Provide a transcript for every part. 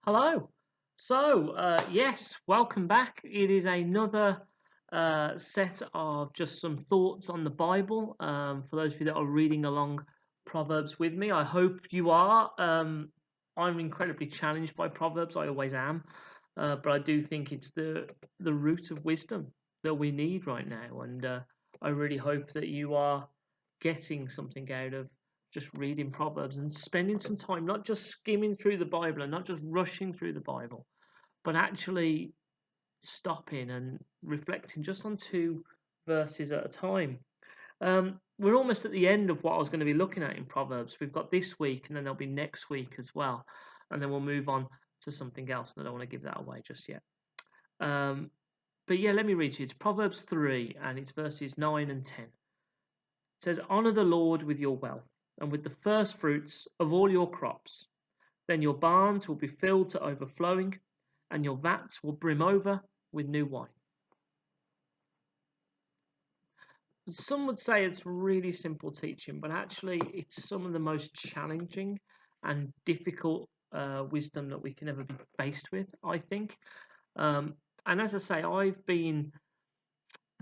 Hello. Yes, welcome back. It is another set of just some thoughts on the Bible. For those of you that are reading along Proverbs with me, I hope you are. I'm incredibly challenged by Proverbs. I always am, but I do think it's the root of wisdom that we need right now, and I really hope that you are getting something out of just reading Proverbs and spending some time not just skimming through the Bible and not just rushing through the Bible, but actually stopping and reflecting just on two verses at a time. We're almost at the end of what I was going to be looking at in Proverbs. We've got this week, and then there'll be next week as well, and then we'll move on to something else. And I don't want to give that away just yet. Um, but yeah, let me read to you. It's Proverbs 3, and it's verses 9 and 10. It says, "Honor the Lord with your wealth and with the first fruits of all your crops. Then your barns will be filled to overflowing, and your vats will brim over with new wine." Some would say it's really simple teaching, but actually, it's some of the most challenging and difficult wisdom that we can ever be faced with, I think. And as I say,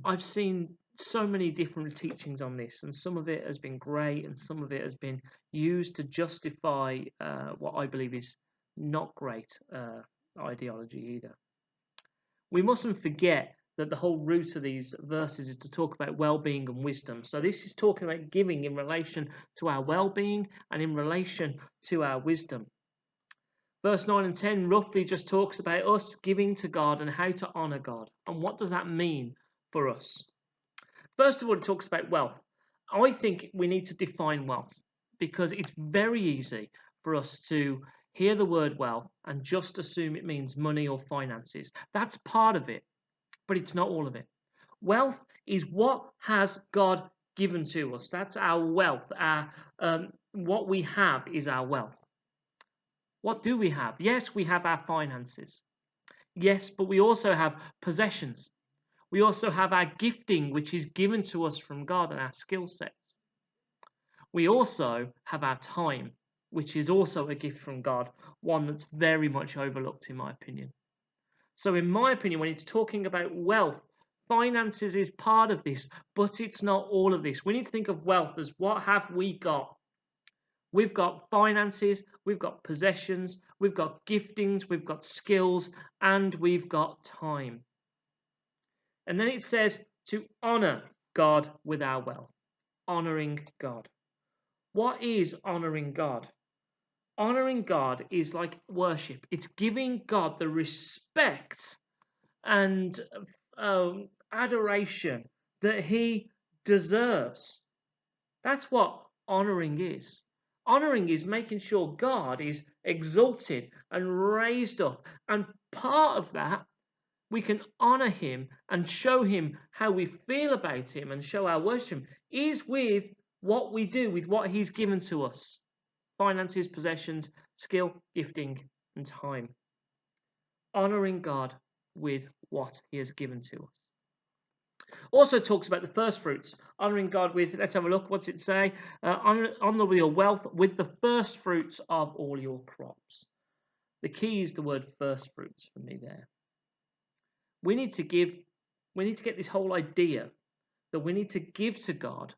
I've seen so many different teachings on this, and some of it has been great, and some of it has been used to justify what I believe is not great ideology either. We mustn't forget that the whole root of these verses is to talk about well-being and wisdom. So this is talking about giving in relation to our well-being and in relation to our wisdom. Verse 9 and 10 roughly just talks about us giving to God and how to honor God. And what does that mean for us? First of all, it talks about wealth. I think we need to define wealth because it's very easy for us to hear the word wealth and just assume it means money or finances. That's part of it, but it's not all of it. Wealth is what has God given to us. That's our wealth. What we have is our wealth. What do we have? Yes, we have our finances. Yes, but we also have possessions. We also have our gifting, which is given to us from God, and our skill sets. We also have our time, which is also a gift from God, one that's very much overlooked, in my opinion. So, in my opinion, when it's talking about wealth, finances is part of this, but it's not all of this. We need to think of wealth as what have we got? We've got finances, we've got possessions, we've got giftings, we've got skills, and we've got time. And then it says to honor God with our wealth. Honoring God. What is honoring God? Honoring God is like worship. It's giving God the respect and adoration that he deserves. That's what honoring is. Honoring is making sure God is exalted and raised up. And part of that, we can honor him and show him how we feel about him and show our worship is with what we do, with what he's given to us: finances, possessions, skill, gifting, and time. Honoring God with what he has given to us. Also talks about the first fruits, honoring God with, let's have a look, what's it say? Honor your wealth with the first fruits of all your crops. The key is the word first fruits for me there. We need to get this whole idea that we need to give to God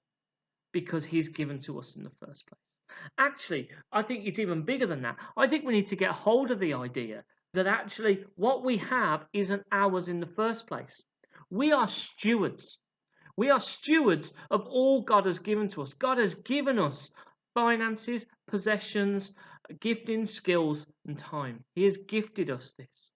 because he's given to us in the first place. Actually, I think it's even bigger than that. I think we need to get hold of the idea that actually what we have isn't ours in the first place. We are stewards. We are stewards of all God has given to us. God has given us finances, possessions, gifting, skills, and time. He has gifted us this.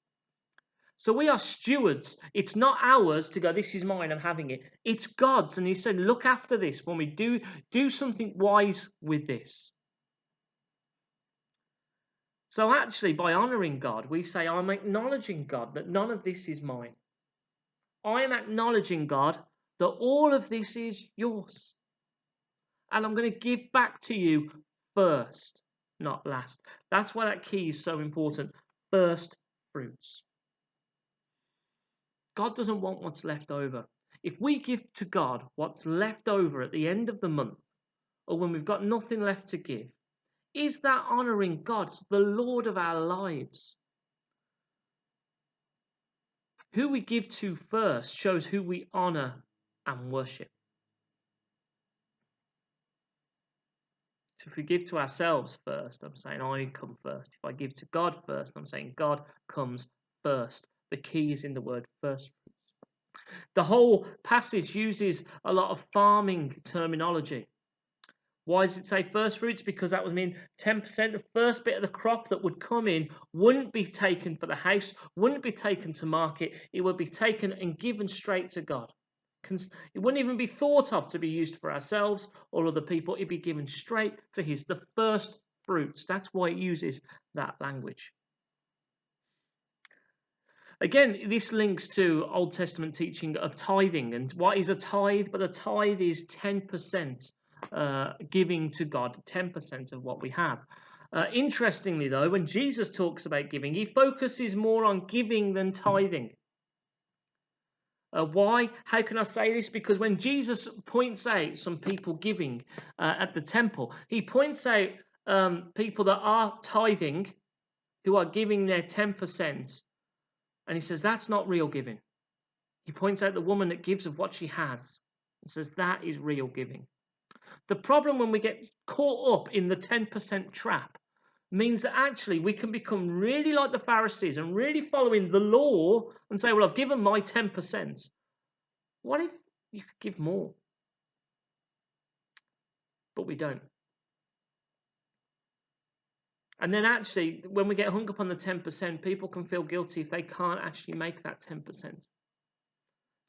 So we are stewards. It's not ours to go, this is mine, I'm having it. It's God's. And he said, look after this when we do something wise with this. So actually, by honoring God, we say, I'm acknowledging, God, that none of this is mine. I am acknowledging, God, that all of this is yours. And I'm going to give back to you first, not last. That's why that key is so important. First fruits. God doesn't want what's left over. If we give to God what's left over at the end of the month, or when we've got nothing left to give, is that honouring God, the Lord of our lives? Who we give to first shows who we honor and worship. So if we give to ourselves first, I'm saying I come first. If I give to God first, I'm saying God comes first. The key is in the word first. The whole passage uses a lot of farming terminology. Why does it say first fruits? Because that would mean 10%, the first bit of the crop that would come in wouldn't be taken for the house, wouldn't be taken to market. It would be taken and given straight to God. It wouldn't even be thought of to be used for ourselves or other people. It'd be given straight to the first fruits. That's why it uses that language. Again, this links to Old Testament teaching of tithing. And what is a tithe? But a tithe is 10% giving to God, 10% of what we have. Interestingly, though, when Jesus talks about giving, he focuses more on giving than tithing. Why? How can I say this? Because when Jesus points out some people giving at the temple, he points out people that are tithing, who are giving their 10%, and he says that's not real giving. He points out the woman that gives of what she has and says that is real giving. The problem when we get caught up in the 10% trap means that actually we can become really like the Pharisees and really following the law and say, well, I've given my 10%. What if you could give more? But we don't. And then actually, when we get hung up on the 10%, people can feel guilty if they can't actually make that 10%.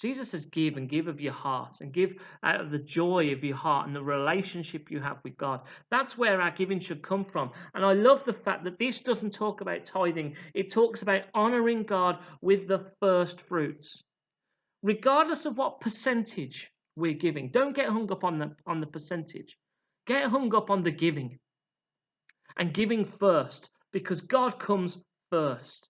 Jesus says give and give of your heart and give out of the joy of your heart and the relationship you have with God. That's where our giving should come from. And I love the fact that this doesn't talk about tithing. It talks about honoring God with the first fruits. Regardless of what percentage we're giving, don't get hung up on the percentage. Get hung up on the giving. And giving first, because God comes first.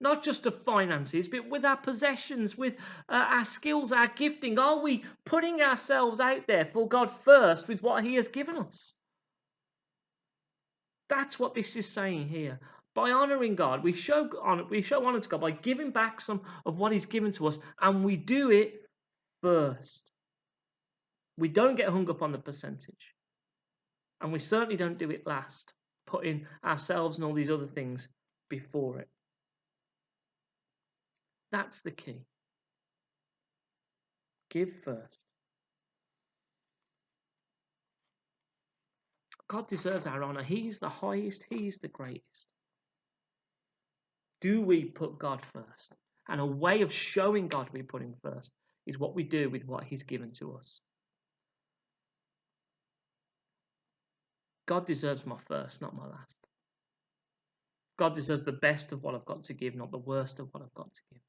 Not just the finances, but with our possessions, with our skills, our gifting. Are we putting ourselves out there for God first with what he has given us? That's what this is saying here. By honouring God, we show honour to God by giving back some of what he's given to us, and we do it first. We don't get hung up on the percentage. And we certainly don't do it last, putting ourselves and all these other things before it. That's the key. Give first. God deserves our honour. He's the highest. He's the greatest. Do we put God first? And a way of showing God we put him first is what we do with what he's given to us. God deserves my first, not my last. God deserves the best of what I've got to give, not the worst of what I've got to give.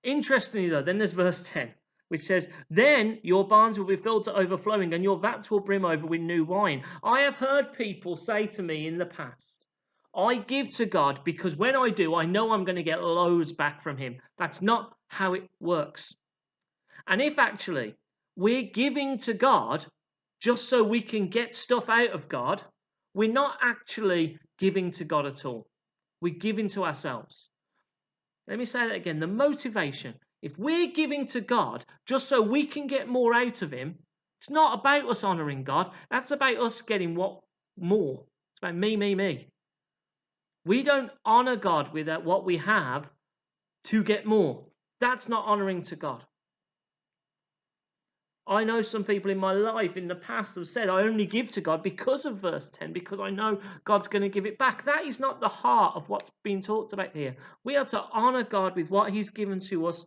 Interestingly, though, then there's verse 10, which says, then your barns will be filled to overflowing and your vats will brim over with new wine. I have heard people say to me in the past, I give to God because when I do, I know I'm going to get loads back from him. That's not how it works. And if actually we're giving to God just so we can get stuff out of God, we're not actually giving to God at all. We're giving to ourselves. Let me say that again. The motivation, if we're giving to God just so we can get more out of him, it's not about us honouring God. That's about us getting what more. It's about me, me, me. We don't honour God with what we have to get more. That's not honouring to God. I know some people in my life in the past have said, I only give to God because of verse 10, because I know God's going to give it back. That is not the heart of what's being talked about here. We are to honour God with what he's given to us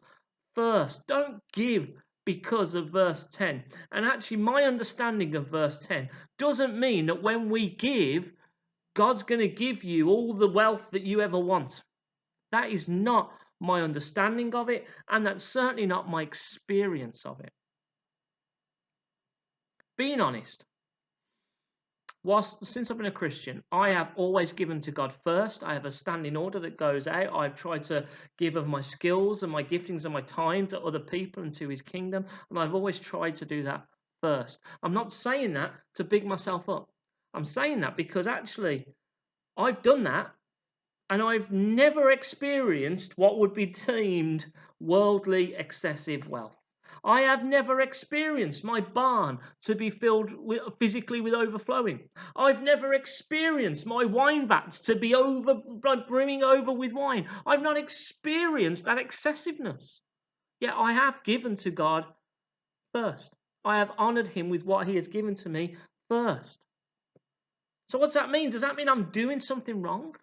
first. Don't give because of verse 10. And actually, my understanding of verse 10 doesn't mean that when we give, God's going to give you all the wealth that you ever want. That is not my understanding of it, and that's certainly not my experience of it. Being honest, since I've been a Christian, I have always given to God first. I have a standing order that goes out. I've tried to give of my skills and my giftings and my time to other people and to his kingdom, and I've always tried to do that first. I'm not saying that to big myself up. I'm saying that because actually I've done that, And I've never experienced what would be deemed worldly excessive wealth. I have never experienced my barn to be filled physically with overflowing. I've never experienced my wine vats to be brimming over with wine. I've not experienced that excessiveness. Yet I have given to God first. I have honoured him with what he has given to me first. So what's that mean? Does that mean I'm doing something wrong?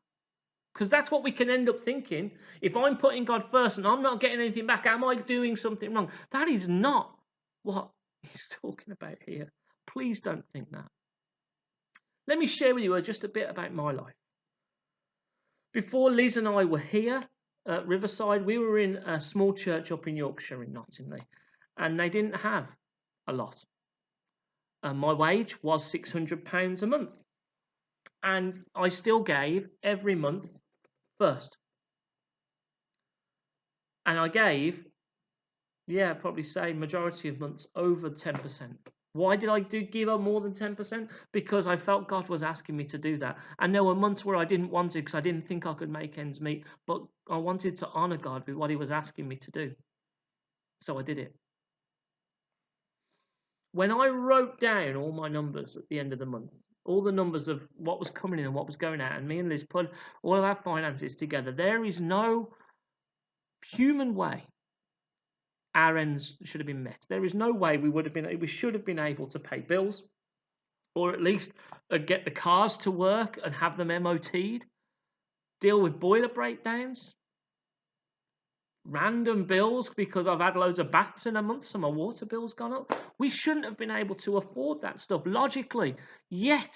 Because that's what we can end up thinking. If I'm putting God first and I'm not getting anything back, am I doing something wrong? That is not what he's talking about here. Please don't think that. Let me share with you just a bit about my life. Before Liz and I were here at Riverside, we were in a small church up in Yorkshire in Nottingham, and they didn't have a lot. My wage was £600 a month, and I still gave every month first. And I gave, probably say majority of months over 10%. Why did I give up more than 10%? Because I felt God was asking me to do that. And there were months where I didn't want to because I didn't think I could make ends meet. But I wanted to honour God with what he was asking me to do. So I did it. When I wrote down all my numbers at the end of the month, all the numbers of what was coming in and what was going out, and me and Liz put all of our finances together, there is no human way our ends should have been met. There is no way we should have been able to pay bills, or at least get the cars to work and have them MOT'd, deal with boiler breakdowns, random bills because I've had loads of baths in a month, so my water bill's gone up. We shouldn't have been able to afford that stuff logically, yet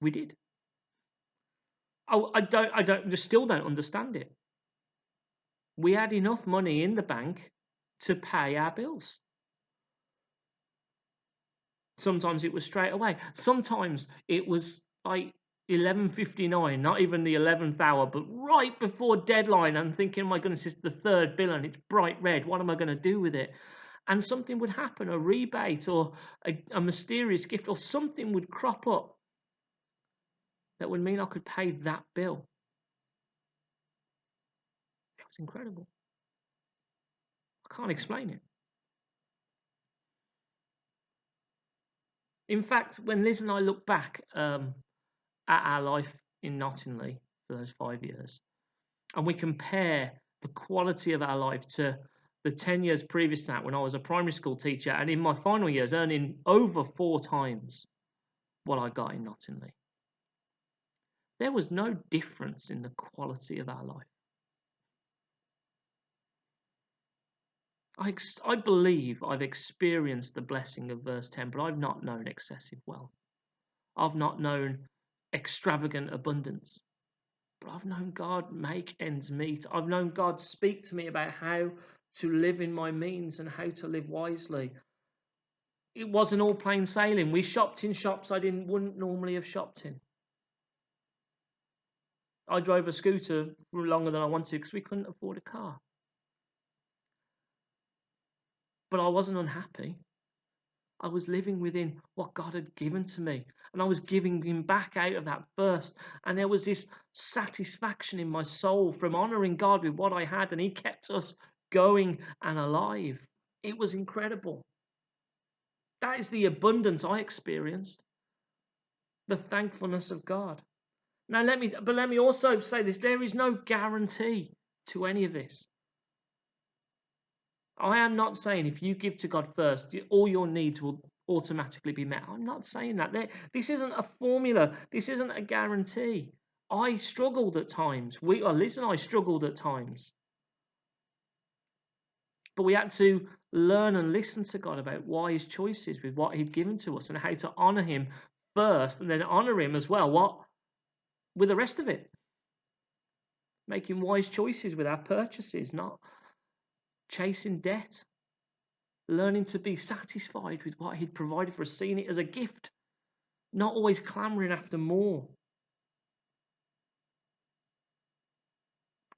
we did. I still don't understand it. We had enough money in the bank to pay our bills. Sometimes it was straight away. Sometimes it was like 11:59, not even the 11th hour, but right before deadline. I'm thinking, my goodness, it's the third bill and it's bright red. What am I going to do with it? And something would happen, a rebate or a mysterious gift or something would crop up that would mean I could pay that bill. It was incredible. I can't explain it. In fact, when Liz and I look back at our life in Nottingham for those 5 years, and we compare the quality of our life to the 10 years previous to that when I was a primary school teacher, and in my final years earning over 4 times what I got in Nottingham, there was no difference in the quality of our life. I believe I've experienced the blessing of verse 10, but I've not known excessive wealth. I've not known extravagant abundance. But I've known God make ends meet. I've known God speak to me about how to live in my means and how to live wisely. It wasn't all plain sailing. We shopped in shops I wouldn't normally have shopped in. I drove a scooter for longer than I wanted to because we couldn't afford a car. But I wasn't unhappy. I was living within what God had given to me, and I was giving him back out of that first. And there was this satisfaction in my soul from honouring God with what I had, and he kept us going and alive. It was incredible. That is the abundance I experienced, the thankfulness of God. Now let me also say this: there is no guarantee to any of this. I am not saying if you give to God first, all your needs will automatically be met. I'm not saying that. This isn't a formula. This isn't a guarantee. I struggled at times. Liz and I struggled at times. But we had to learn and listen to God about wise choices with what he'd given to us and how to honour him first and then honour him as well. With the rest of it. Making wise choices with our purchases, not chasing debt. Learning to be satisfied with what he'd provided for us, seeing it as a gift, not always clamouring after more.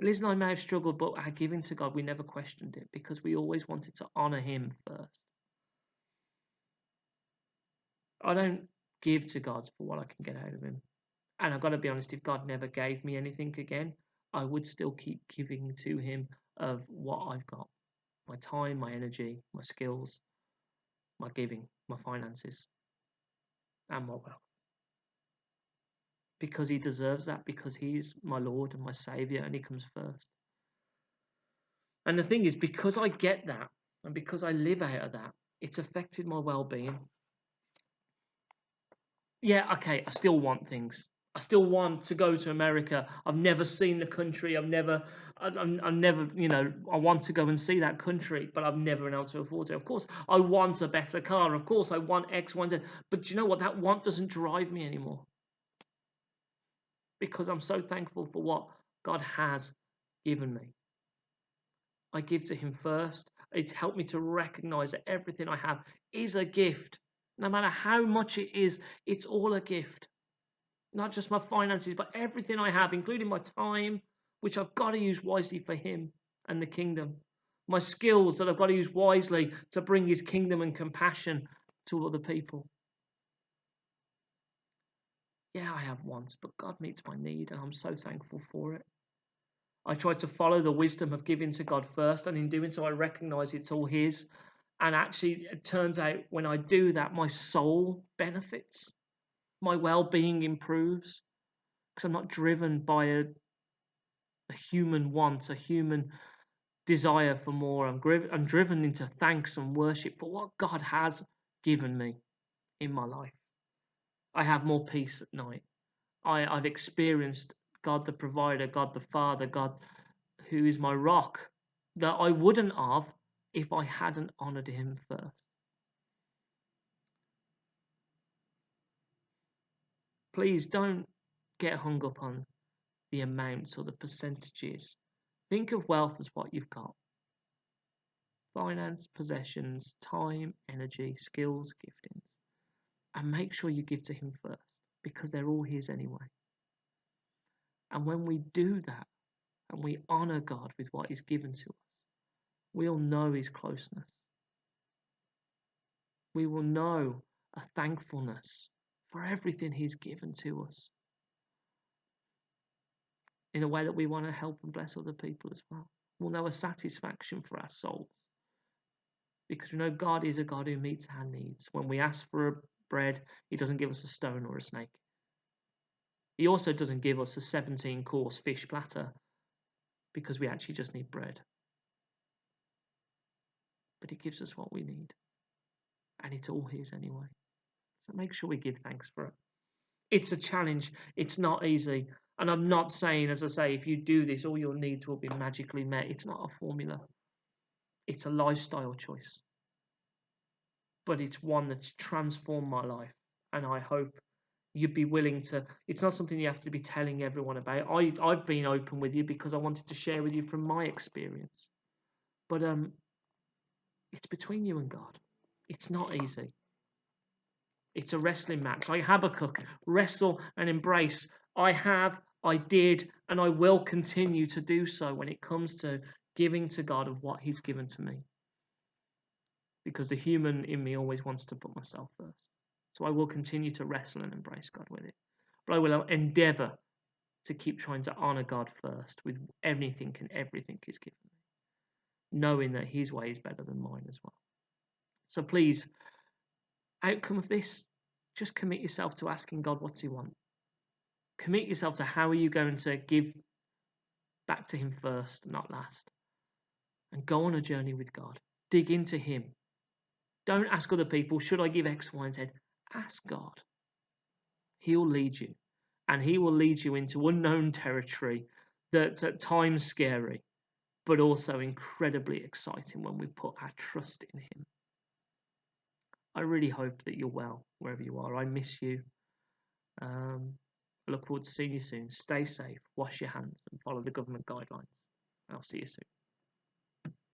Liz and I may have struggled, but our giving to God, we never questioned it because we always wanted to honour him first. I don't give to God for what I can get out of him. And I've got to be honest, if God never gave me anything again, I would still keep giving to Him of what I've got: my time, my energy, my skills, my giving, my finances, and my wealth. Because He deserves that, because He's my Lord and my Saviour, and He comes first. And the thing is, because I get that, and because I live out of that, it's affected my well-being. Yeah, okay, I still want things. I still want to go to America. I've never seen the country. I'm never, I want to go and see that country, but I've never been able to afford it. Of course, I want a better car. Of course, I want X, Y, and Z. But do you know what? That want doesn't drive me anymore, because I'm so thankful for what God has given me. I give to Him first. It's helped me to recognize that everything I have is a gift. No matter how much it is, it's all a gift. Not just my finances, but everything I have, including my time, which I've got to use wisely for Him and the kingdom. My skills that I've got to use wisely to bring His kingdom and compassion to other people. Yeah, I have wants, but God meets my need, and I'm so thankful for it. I try to follow the wisdom of giving to God first, and in doing so, I recognize it's all His. And actually, it turns out when I do that, my soul benefits, my well-being improves, because I'm not driven by a human want, a human desire for more. I'm driven into thanks and worship for what God has given me in my life. I have more peace at night. I've experienced God the provider, God the Father, God who is my rock, that I wouldn't have if I hadn't honoured Him first. Please don't get hung up on the amounts or the percentages. Think of wealth as what you've got: finance, possessions, time, energy, skills, giftings. And make sure you give to Him first, because they're all His anyway. And when we do that, and we honour God with what He's given to us, we'll know His closeness. We will know a thankfulness for everything He's given to us, in a way that we want to help and bless other people as well. We'll know a satisfaction for our souls, because we know God is a God who meets our needs. When we ask for a bread, He doesn't give us a stone or a snake. He also doesn't give us a 17-course fish platter, because we actually just need bread. But He gives us what we need, and it's all His anyway. So make sure we give thanks for it. It's a challenge. It's not easy. And I'm not saying, as I say, if you do this, all your needs will be magically met. It's not a formula. It's a lifestyle choice. But it's one that's transformed my life. And I hope you'd be willing to. It's not something you have to be telling everyone about. I've been open with you because I wanted to share with you from my experience. But it's between you and God. It's not easy. It's a wrestling match. Like Habakkuk, wrestle and embrace. I have, I did, and I will continue to do so when it comes to giving to God of what He's given to me. Because the human in me always wants to put myself first. So I will continue to wrestle and embrace God with it. But I will endeavour to keep trying to honour God first with anything and everything He's given me, knowing that His way is better than mine as well. So please, outcome of this, just commit yourself to asking God, what's He want? Commit yourself to how are you going to give back to Him first, not last. And go on a journey with God. Dig into Him. Don't ask other people, should I give X, Y, and Z? Ask God. He'll lead you. And He will lead you into unknown territory that's at times scary, but also incredibly exciting when we put our trust in Him. I really hope that you're well wherever you are. I miss you. I look forward to seeing you soon. Stay safe, wash your hands, and follow the government guidelines. I'll see you soon.